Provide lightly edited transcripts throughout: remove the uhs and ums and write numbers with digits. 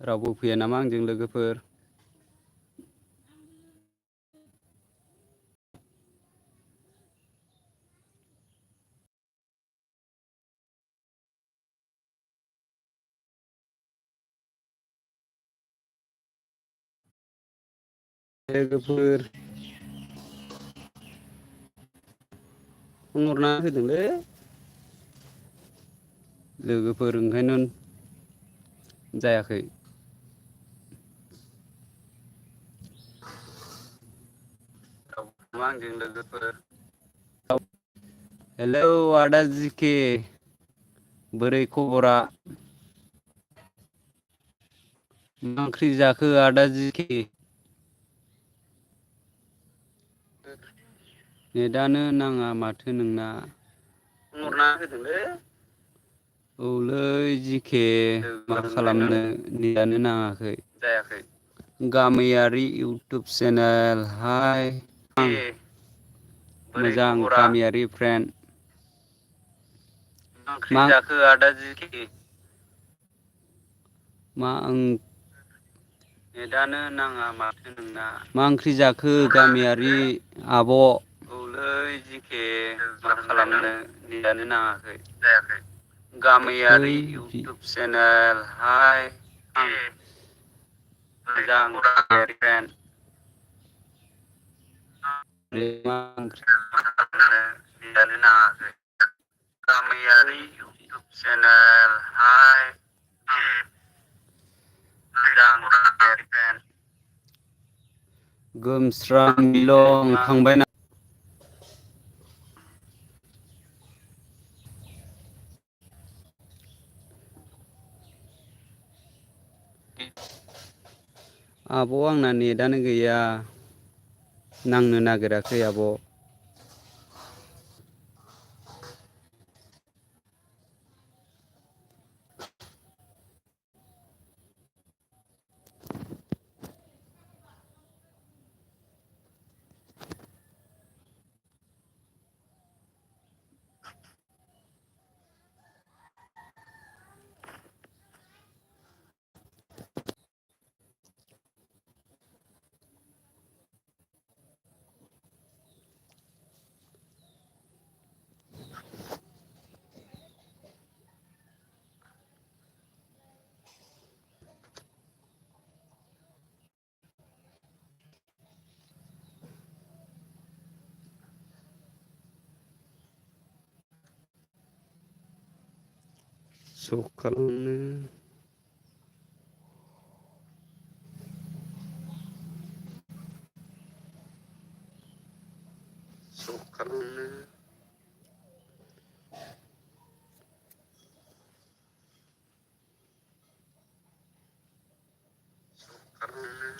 रावबो फैया नामा आंजों लोगोफोर? लोगोफोर फन हरना होदोंलै लोगोफोर ओंखायनो जायाखै। रावबो आंजों लोगोफोर। हेलौ आदा जिके बोरै खबरा? मा ओंख्रि जाखो आदा जिखे? नेटानो नाङा माथो नोंना। फन हरना होदोंलै। औलै जिखे मा खालामनो नेटानो नाङाखै जायाखै। गामियारि इउटुब चेनेल हाय मोजां गामियारि फ्रेन्ड। मा ओंख्रि जाखो आदा जिखे? मा नेटानो नाङा माथो नोंना। मा ओंख्रि जाखो गामियारि आब'? औलै जिखे मा खालामनो नेटानो नाङाखै जायाखै। गामियारि इउटुब चेनेल हाय मोजां गामियारि फ्रेन्ड। मा ओंख्रि नेटानो नाङाखै। गामियारि इउटुब चेनेल हाय मोजां गामियारि फ्रेन्ड। गोमस्रां मिलं थांबाय ना? आब' आंना नेटानो गैया नांनो नागिराखै आब'। स' खालामनो स' खालामनो खालामनो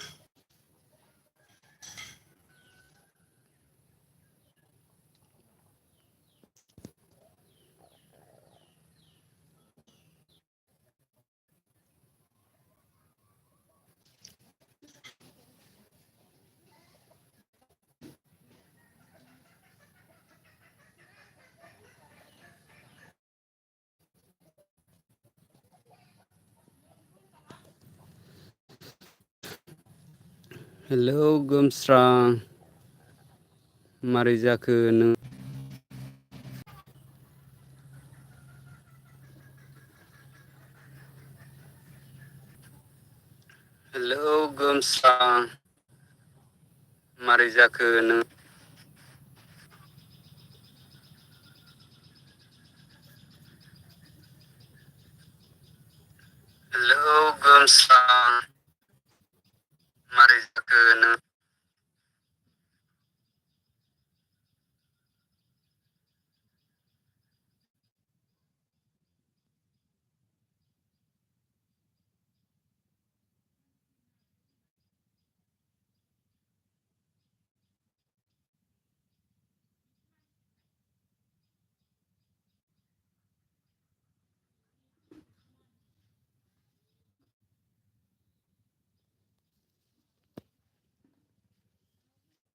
हेलौ गोमस्रां मारै जाखो नों? हेलौ गोमस्रां मारै जाखो नों? हेलौ गोमस्रां मारै जाखो नों?